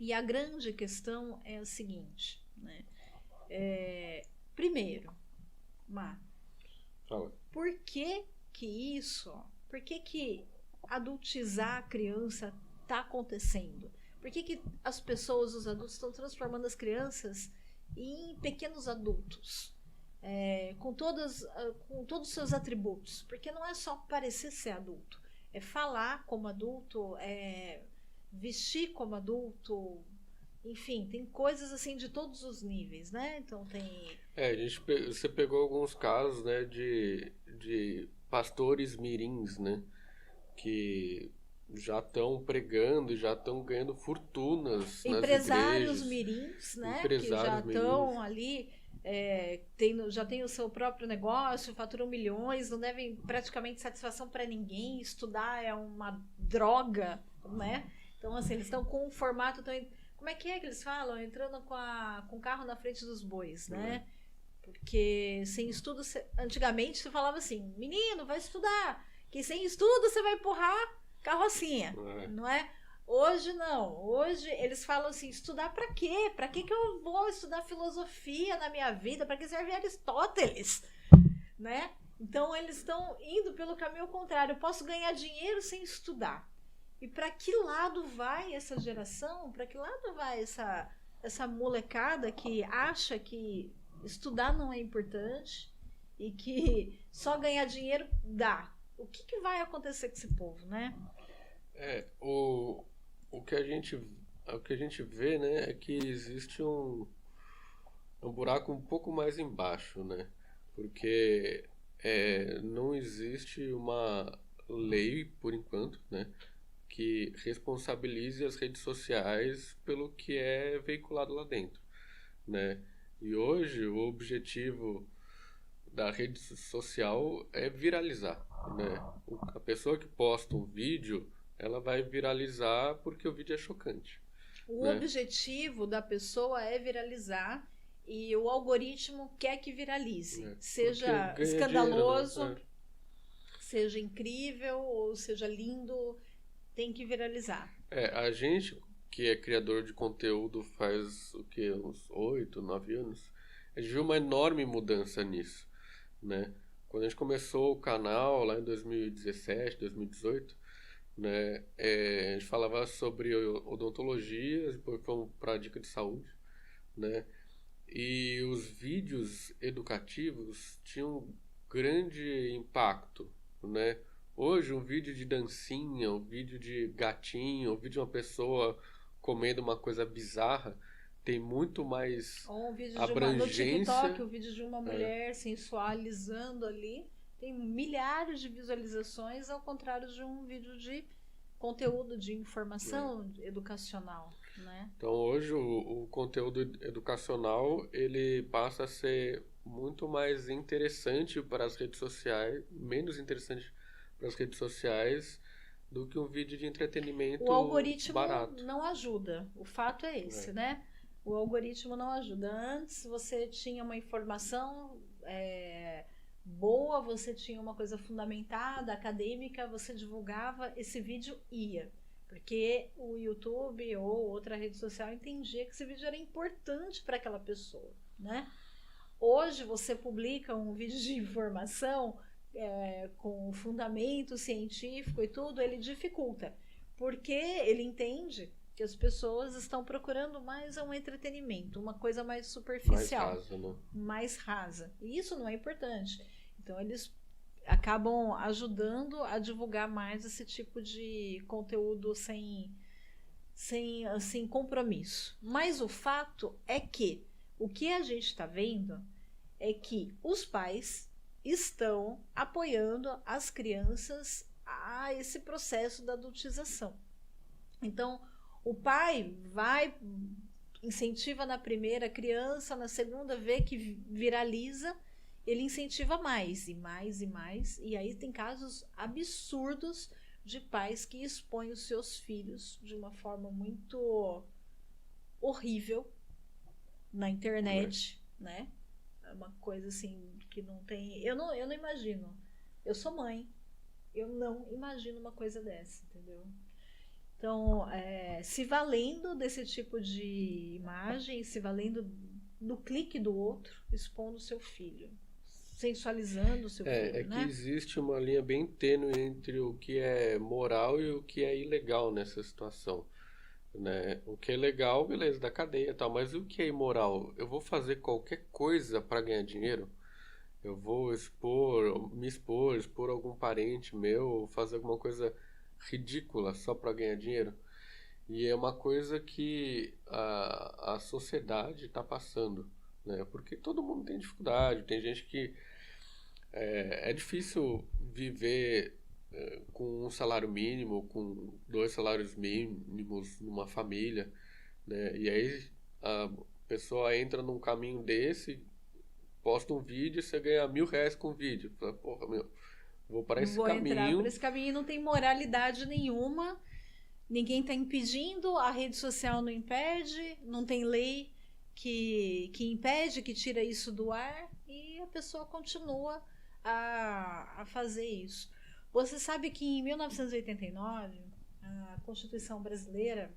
E a grande questão é a seguinte, né? Primeiro, Má, Fala. por que que isso, por que adultizar a criança está acontecendo? Por que as pessoas, os adultos, estão transformando as crianças em pequenos adultos? Com todos os seus atributos. Porque não é só parecer ser adulto. É falar como adulto, vestir como adulto. Enfim, tem coisas assim de todos os níveis, né? Então tem... Você pegou alguns casos, né, de pastores mirins, né, que já estão pregando, já estão ganhando fortunas nas Empresários igrejas, mirins, né? Que já empresários mirins. estão ali, já tem o seu próprio negócio, faturam milhões, não devem praticamente satisfação para ninguém. Estudar é uma droga, né? Então, assim, eles estão com um formato tão... Como é que eles falam? Entrando com o carro na frente dos bois, né? Porque sem estudo, antigamente você falava assim, menino, vai estudar, que sem estudo você vai empurrar carrocinha, não é? Hoje não, hoje eles falam assim, estudar pra quê? Pra que eu vou estudar filosofia na minha vida? Pra que serve Aristóteles? Né? Então eles estão indo pelo caminho contrário, eu posso ganhar dinheiro sem estudar. E para que lado vai essa geração? Para que lado vai essa molecada que acha que estudar não é importante e que só ganhar dinheiro dá? O que vai acontecer com esse povo, né? O que a gente vê, né, é que existe um buraco um pouco mais embaixo, né? Porque não existe uma lei, por enquanto, né, que responsabilize as redes sociais pelo que é veiculado lá dentro, né? E hoje o objetivo da rede social é viralizar, né? A pessoa que posta um vídeo, ela vai viralizar porque o vídeo é chocante, O né? objetivo da pessoa é viralizar e o algoritmo quer que viralize. Porque Seja ganha dinheiro, escandaloso, né? seja incrível ou seja lindo, tem que viralizar. A gente que é criador de conteúdo faz o que, uns 8, 9 anos, a gente viu uma enorme mudança nisso, né? Quando a gente começou o canal lá em 2017, 2018, né, a gente falava sobre odontologia, depois fomos para a dica de saúde, né? E os vídeos educativos tinham um grande impacto, né? Hoje, um vídeo de dancinha, um vídeo de gatinho, um vídeo de uma pessoa comendo uma coisa bizarra tem muito mais Ou um vídeo no TikTok, abrangência. o vídeo de uma mulher sensualizando ali, tem milhares de visualizações, ao contrário de um vídeo de conteúdo de informação educacional, né? Então, hoje, o conteúdo educacional ele passa a ser muito mais interessante para as redes sociais, menos interessante para as redes sociais do que um vídeo de entretenimento O algoritmo barato. não ajuda. O fato é esse, né? O algoritmo não ajuda. Antes você tinha uma informação boa, você tinha uma coisa fundamentada, acadêmica, você divulgava, esse vídeo ia. Porque o YouTube ou outra rede social entendia que esse vídeo era importante para aquela pessoa, né? Hoje você publica um vídeo de informação com fundamento científico e tudo, ele dificulta, porque ele entende que as pessoas estão procurando mais um entretenimento, uma coisa mais superficial, Mais rasa, né? mais rasa. E isso não é importante. Então eles acabam ajudando a divulgar mais esse tipo de conteúdo sem assim, compromisso. Mas o fato é que o que a gente está vendo é que os pais estão apoiando as crianças a esse processo da adultização. Então, o pai incentiva na primeira criança, na segunda vê que viraliza, ele incentiva mais e mais e mais, e aí tem casos absurdos de pais que expõem os seus filhos de uma forma muito horrível na internet, né? É uma coisa assim que não tem... Eu não imagino. Eu sou mãe. Eu não imagino uma coisa dessa, entendeu? Então, se valendo desse tipo de imagem, se valendo do clique do outro, expondo o seu filho, sensualizando o seu filho, Que existe uma linha bem tênue entre o que é moral e o que é ilegal nessa situação, né? O que é legal, beleza, da cadeia e tal, mas o que é imoral? Eu vou fazer qualquer coisa para ganhar dinheiro? Eu vou expor algum parente meu, fazer alguma coisa ridícula só para ganhar dinheiro? E é uma coisa que a sociedade está passando, né? Porque todo mundo tem dificuldade, tem gente que é difícil viver com um salário mínimo, com 2 salários mínimos numa família, né? E aí a pessoa entra num caminho desse, posta um vídeo e você ganha R$ 1.000 com o vídeo. Fala, porra, meu, vou para esse vou entrar por caminho. esse caminho e não tem moralidade nenhuma, ninguém está impedindo, a rede social não impede, não tem lei que impede, que tira isso do ar, e a pessoa continua a fazer isso. Você sabe que em 1989, a Constituição brasileira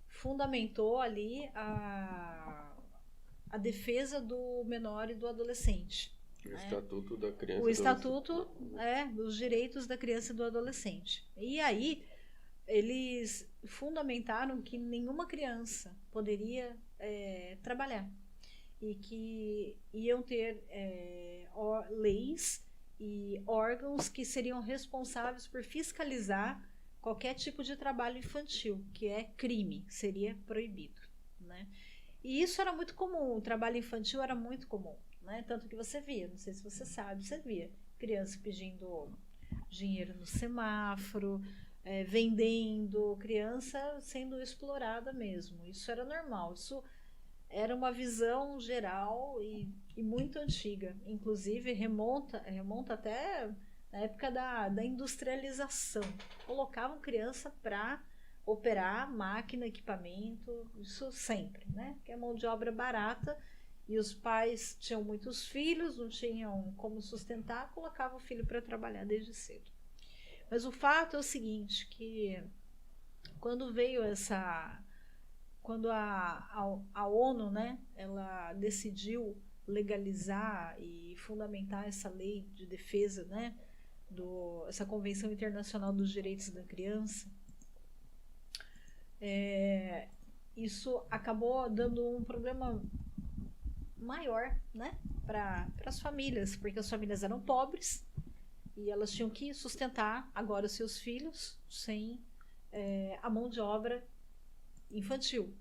fundamentou ali a defesa do menor e do adolescente. O Estatuto da Criança O Estatuto dos Direitos da Criança e do Adolescente. E aí, eles fundamentaram que nenhuma criança poderia trabalhar e que iam ter leis e órgãos que seriam responsáveis por fiscalizar qualquer tipo de trabalho infantil, que é crime, seria proibido, né? E isso era muito comum, o trabalho infantil era muito comum, né? Tanto que você via, não sei se você sabe, você via criança pedindo dinheiro no semáforo, vendendo, criança sendo explorada mesmo. Isso era normal, isso era uma visão geral e muito antiga. Inclusive remonta até na época da industrialização. Colocavam criança para operar máquina, equipamento, isso sempre, né? Que é mão de obra barata e os pais tinham muitos filhos, não tinham como sustentar, colocavam o filho para trabalhar desde cedo. Mas o fato é o seguinte, que quando veio quando a ONU, né, ela decidiu legalizar e fundamentar essa lei de defesa, né, essa Convenção Internacional dos Direitos da Criança, isso acabou dando um problema maior, né, para as famílias, porque as famílias eram pobres e elas tinham que sustentar agora os seus filhos sem a mão de obra infantil.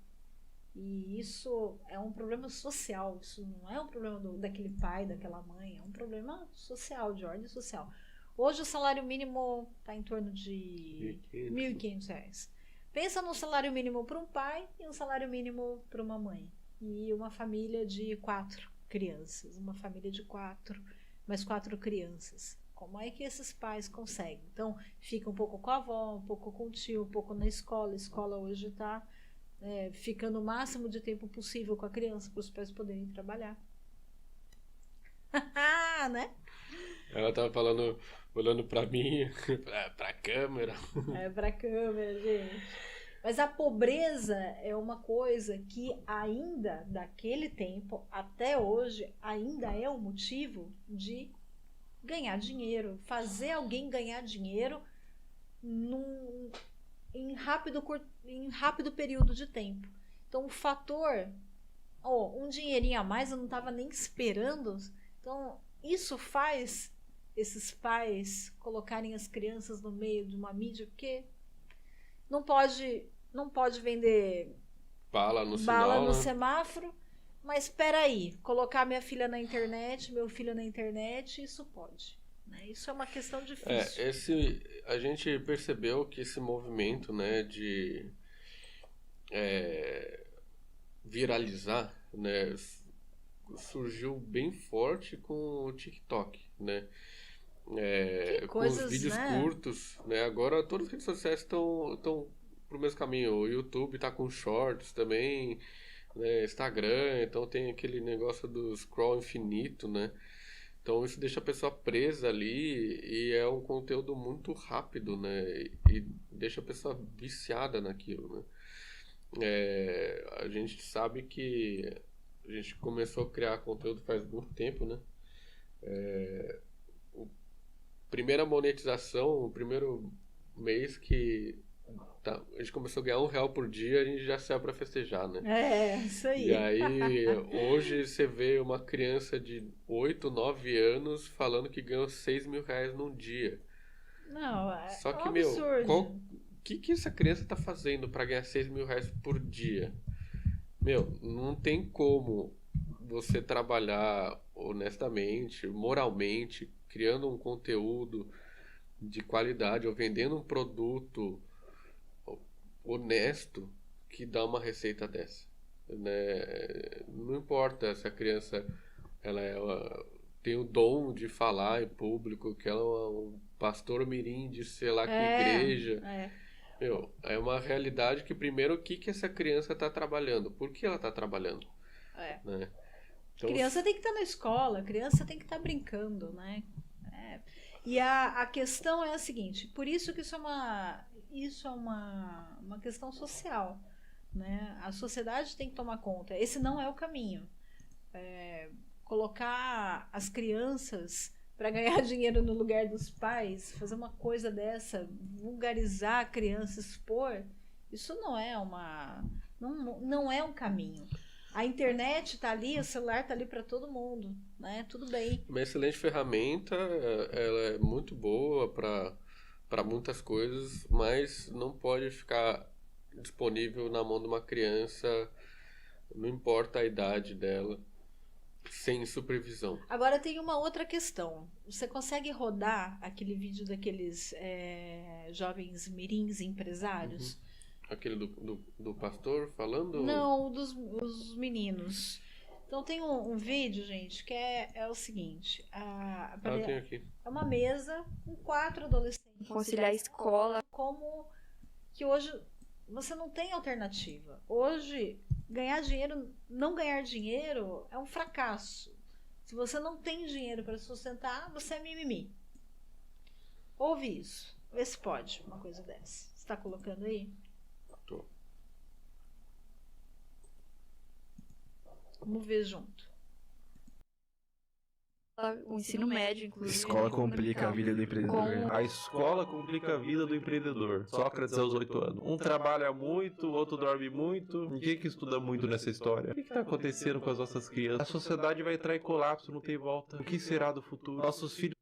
E isso é um problema social, isso não é um problema daquele pai, daquela mãe, é um problema social, de ordem social. Hoje o salário mínimo está em torno de R$ 1.500. Pensa no salário mínimo para um pai e um salário mínimo para uma mãe. E uma família de 4 crianças, uma família de 4, mais 4 crianças. Como é que esses pais conseguem? Então, fica um pouco com a avó, um pouco com o tio, um pouco na escola. A escola hoje está ficando o máximo de tempo possível com a criança para os pais poderem trabalhar. Né? Ela tava falando, olhando pra mim, pra câmera. Pra câmera, gente. Mas a pobreza é uma coisa que ainda, daquele tempo até hoje, ainda é um motivo de ganhar dinheiro, fazer alguém ganhar dinheiro em rápido período de tempo. Então o fator, um dinheirinho a mais eu não estava nem esperando. Então isso faz esses pais colocarem as crianças no meio de uma mídia, porque não pode vender bala no sinal, semáforo. Mas espera aí, colocar minha filha na internet, meu filho na internet, isso pode. Né? Isso é uma questão difícil. A gente percebeu que esse movimento, né, de viralizar, né, surgiu bem forte com o TikTok, né? Com os vídeos curtos, né? Agora todas as redes sociais estão pro mesmo caminho. O YouTube tá com shorts também, né? Instagram, então tem aquele negócio do scroll infinito, né? Então isso deixa a pessoa presa ali e é um conteúdo muito rápido, né? E deixa a pessoa viciada naquilo, né? A gente sabe que a gente começou a criar conteúdo faz muito tempo, né? Primeira monetização, o primeiro mês que a gente começou a ganhar R$1 por dia, a gente já saiu para festejar, né? Isso aí. E aí, hoje você vê uma criança de 8, 9 anos falando que ganhou R$6.000 num dia. Não, Só que, absurdo. o que essa criança tá fazendo para ganhar R$6.000 por dia? Não tem como você trabalhar honestamente, moralmente, criando um conteúdo de qualidade ou vendendo um produto honesto que dá uma receita dessa, né? Não importa se a criança ela tem o dom de falar em público, que ela é um pastor mirim de sei lá que igreja. É uma realidade que primeiro o que essa criança está trabalhando, por que ela está trabalhando, né? Então, criança tem que estar na escola, criança tem que estar brincando, né? E a questão é a seguinte, por isso que isso é uma questão social, né? A sociedade tem que tomar conta. Esse não é o caminho. Colocar as crianças para ganhar dinheiro no lugar dos pais, fazer uma coisa dessa, vulgarizar a criança, expor, isso não é não é um caminho. A internet está ali, o celular está ali para todo mundo, né? Tudo bem. Uma excelente ferramenta, ela é muito boa para muitas coisas, mas não pode ficar disponível na mão de uma criança, não importa a idade dela, sem supervisão. Agora tem uma outra questão. Você consegue rodar aquele vídeo daqueles jovens mirins empresários? Aquele do pastor falando? Não, os meninos. Então tem um vídeo, gente, que é o seguinte. Eu tenho aqui. É uma mesa com 4 adolescentes. Conciliar a escola. Como que hoje você não tem alternativa. Hoje, não ganhar dinheiro é um fracasso. Se você não tem dinheiro para sustentar, você é mimimi. Ouve isso. Vê se pode uma coisa dessa. Você está colocando aí? Tô. Vamos ver junto. O ensino médio, inclusive. Escola complica a vida do empreendedor. A escola complica a vida do empreendedor. Sócrates aos 8 anos. Um trabalha muito, o outro dorme muito. Ninguém que estuda muito nessa história. O que está acontecendo com as nossas crianças? A sociedade vai entrar em colapso, não tem volta. O que será do futuro? Nossos filhos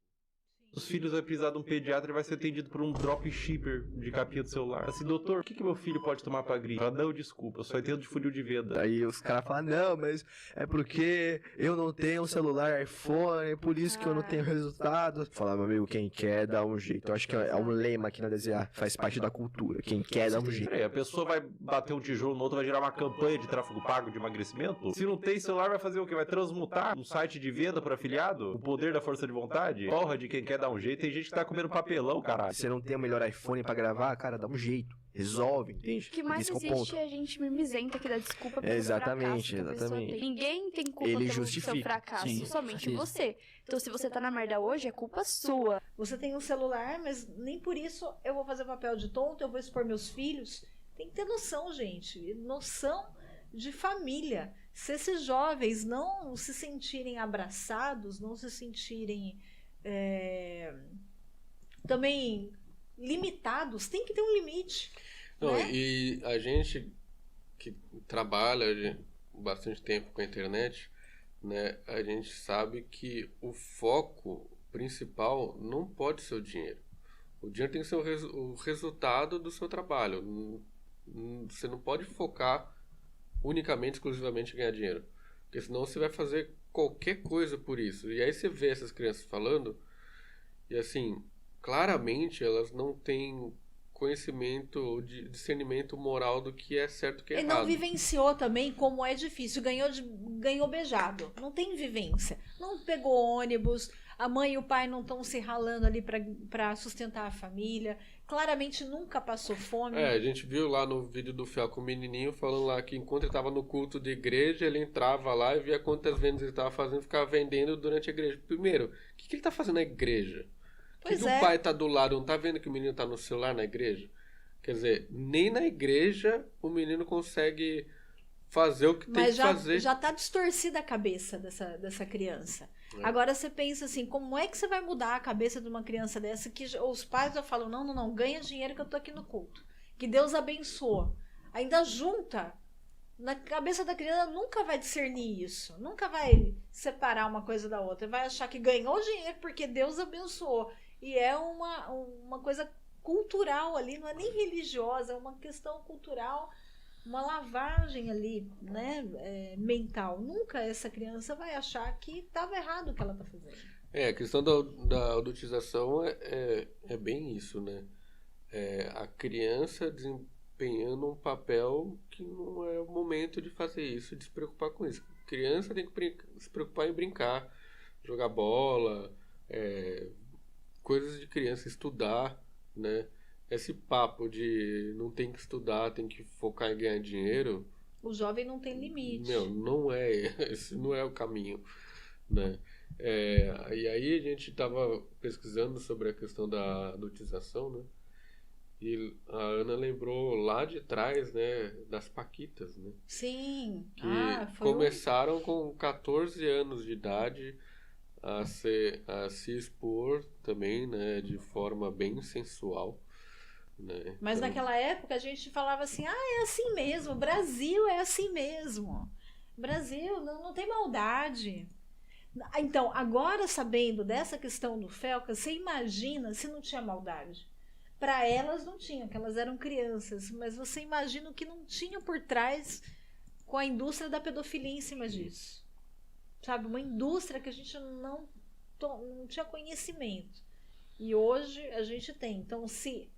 vão precisar de um pediatra e vai ser atendido por um dropshipper de capinha do celular. Assim, doutor, o que meu filho pode tomar pra gripe? Fala, não, desculpa, eu só entendo de funil de venda. Aí os caras falam, não, mas é porque eu não tenho um celular iPhone, é por isso que eu não tenho resultado. Fala, meu amigo, quem quer dá um jeito. Eu acho que é um lema aqui na DZA, faz parte da cultura. Quem quer dá um jeito. A pessoa vai bater um tijolo no outro, vai gerar uma campanha de tráfego pago de emagrecimento? Se não tem celular, vai fazer o quê? Vai transmutar um site de venda para afiliado? O poder da força de vontade? Porra de quem quer dar um jeito. Tem gente que tá comendo papelão, caralho. Se você não tem o melhor iPhone pra gravar, cara, dá um jeito. Resolve, entende? O que mais existe é a gente mimizenta que dá desculpa pelo exatamente, fracasso que a pessoa tem. Ninguém tem culpa Ele pelo justifica. seu fracasso, Sim, somente isso. você. Então se você tá na merda hoje, é culpa sua. Você tem um celular, mas nem por isso eu vou fazer papel de tonto, eu vou expor meus filhos. Tem que ter noção, gente. Noção de família. Se esses jovens não se sentirem abraçados, não se sentirem também limitados, tem que ter um limite. Não, né? E a gente que trabalha bastante tempo com a internet, né, a gente sabe que o foco principal não pode ser o dinheiro. O dinheiro tem que ser o resultado do seu trabalho. Você não pode focar unicamente, exclusivamente em ganhar dinheiro. Porque senão você vai fazer qualquer coisa por isso. E aí você vê essas crianças falando e assim, claramente elas não têm conhecimento ou discernimento moral do que é certo e o que é Ele errado. não vivenciou também como é difícil. Ganhou beijado. Não tem vivência. Não pegou ônibus. a mãe e o pai não estão se ralando ali para sustentar a família, claramente nunca passou fome. A gente viu lá no vídeo do Fiel com o menininho falando lá que enquanto ele estava no culto de igreja, ele entrava lá e via quantas vendas ele estava fazendo, ficava vendendo durante a igreja. Primeiro, o que ele está fazendo na igreja? Pois o pai tá do lado, não tá vendo que o menino tá no celular na igreja? Quer dizer, nem na igreja o menino consegue fazer o que tem que fazer. Mas já tá distorcida a cabeça dessa criança. Agora você pensa assim, como é que você vai mudar a cabeça de uma criança dessa que os pais já falam, não, ganha dinheiro que eu tô aqui no culto. Que Deus abençoa. Ainda junta. Na cabeça da criança nunca vai discernir isso. Nunca vai separar uma coisa da outra. Vai achar que ganhou dinheiro porque Deus abençoou. E é uma coisa cultural ali, não é nem religiosa, é uma questão cultural, uma lavagem ali, né, mental. Nunca essa criança vai achar que estava errado o que ela está fazendo. A questão da adultização é bem isso, né? A criança desempenhando um papel que não é o momento de fazer isso, de se preocupar com isso. A criança tem que se preocupar em brincar, jogar bola, coisas de criança, estudar, né? Esse papo de não tem que estudar, tem que focar em ganhar dinheiro. O jovem não tem limite. Não é. Esse não é o caminho, né? E aí a gente estava pesquisando sobre a questão da adultização, né? E a Ana lembrou lá de trás, né? Das paquitas, né? Sim. Que começaram com 14 anos de idade a se expor também, né, de forma bem sensual, né? Mas então, naquela época a gente falava assim, é assim mesmo, o Brasil é assim mesmo. Brasil não tem maldade. Então, agora sabendo dessa questão do Felca, você imagina se não tinha maldade. Para elas não tinha, porque elas eram crianças, mas você imagina o que não tinha por trás com a indústria da pedofilia em cima disso. Sabe, uma indústria que a gente não tinha conhecimento. E hoje a gente tem. Então, se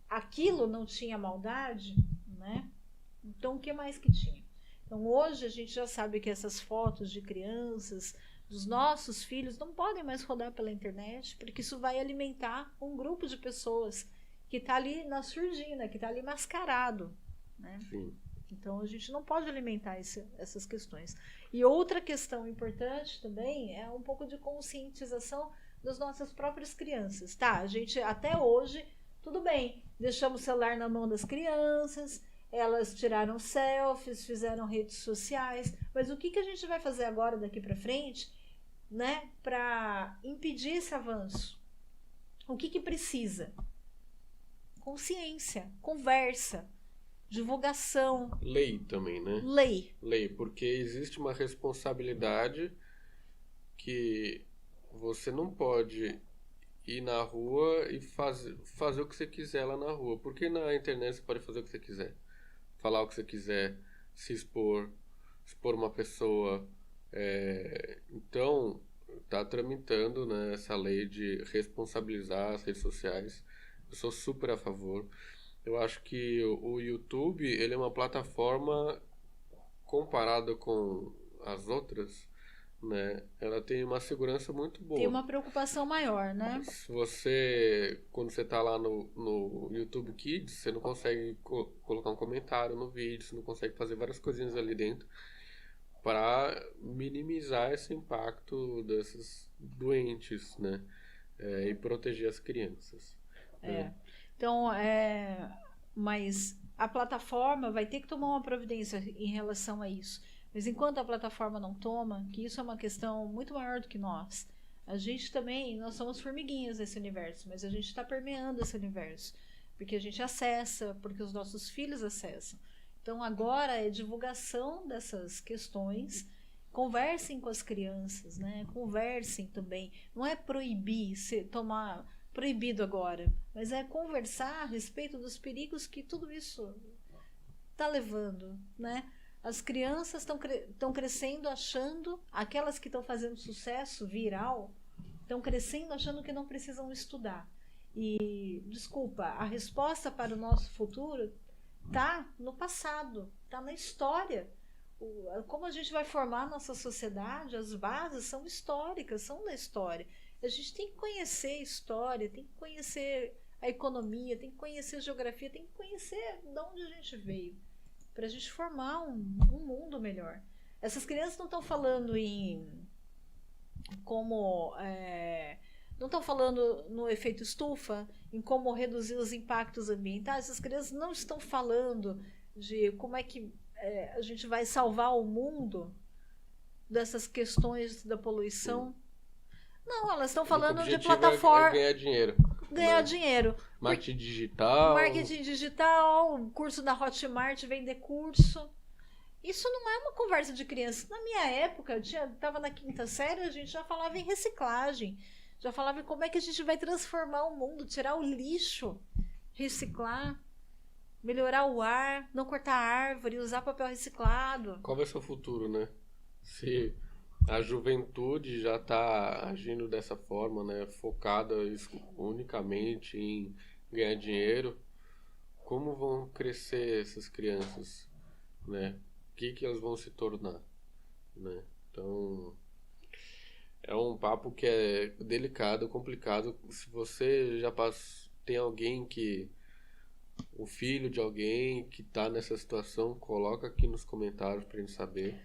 aquilo não tinha maldade, né? Então, o que mais que tinha? Então, hoje a gente já sabe que essas fotos de crianças, dos nossos filhos, não podem mais rodar pela internet, porque isso vai alimentar um grupo de pessoas que está ali na surdina, que está ali mascarado, né? Sim. Então, a gente não pode alimentar essas questões. E outra questão importante também é um pouco de conscientização das nossas próprias crianças. Tá, a gente até hoje, tudo bem, deixamos o celular na mão das crianças, elas tiraram selfies, fizeram redes sociais, mas o que a gente vai fazer agora daqui para frente, né, para impedir esse avanço? O que precisa? Consciência, conversa, divulgação. Lei também, né? Lei, porque existe uma responsabilidade que você não pode ir na rua e fazer o que você quiser lá na rua. Porque na internet você pode fazer o que você quiser. Falar o que você quiser, se expor uma pessoa. Então, está tramitando, né, essa lei de responsabilizar as redes sociais. Eu sou super a favor. Eu acho que o YouTube, ele é uma plataforma comparada com as outras, né? Ela tem uma segurança muito boa. Tem uma preocupação maior, né? Quando você tá lá no YouTube Kids, você não consegue colocar um comentário no vídeo, você não consegue fazer várias coisinhas ali dentro para minimizar esse impacto desses doentes, né? E proteger as crianças. Né? Então, mas a plataforma vai ter que tomar uma providência em relação a isso. Mas enquanto a plataforma não toma, que isso é uma questão muito maior do que nós. A gente também, nós somos formiguinhas desse universo, mas a gente está permeando esse universo. Porque a gente acessa, porque os nossos filhos acessam. Então agora é divulgação dessas questões. Conversem com as crianças, né? Conversem também. Não é proibir, proibido agora, mas é conversar a respeito dos perigos que tudo isso está levando, né? As crianças estão crescendo achando, aquelas que estão fazendo sucesso viral, estão crescendo achando que não precisam estudar. E, desculpa, a resposta para o nosso futuro está no passado, está na história. Como a gente vai formar a nossa sociedade, as bases são históricas, são da história. A gente tem que conhecer a história, tem que conhecer a economia, tem que conhecer a geografia, tem que conhecer de onde a gente veio, para a gente formar um mundo melhor. Essas crianças não estão falando em como... não estão falando no efeito estufa, em como reduzir os impactos ambientais. Essas crianças não estão falando de como é que a gente vai salvar o mundo dessas questões da poluição. Não, elas estão falando de plataforma. É ganhar dinheiro. Ganhar dinheiro. Marketing digital. Marketing digital, curso da Hotmart, vender curso. Isso não é uma conversa de criança. Na minha época, eu estava na 5ª série, a gente já falava em reciclagem. Já falava em como é que a gente vai transformar o mundo, tirar o lixo, reciclar, melhorar o ar, não cortar árvore, usar papel reciclado. Qual vai ser o futuro, né? Se a juventude já está agindo dessa forma, né? Focada unicamente em ganhar dinheiro, como vão crescer essas crianças, né? O que elas vão se tornar, né? Então, é um papo que é delicado, complicado. Se você já tem alguém o filho de alguém que está nessa situação, coloca aqui nos comentários pra gente saber.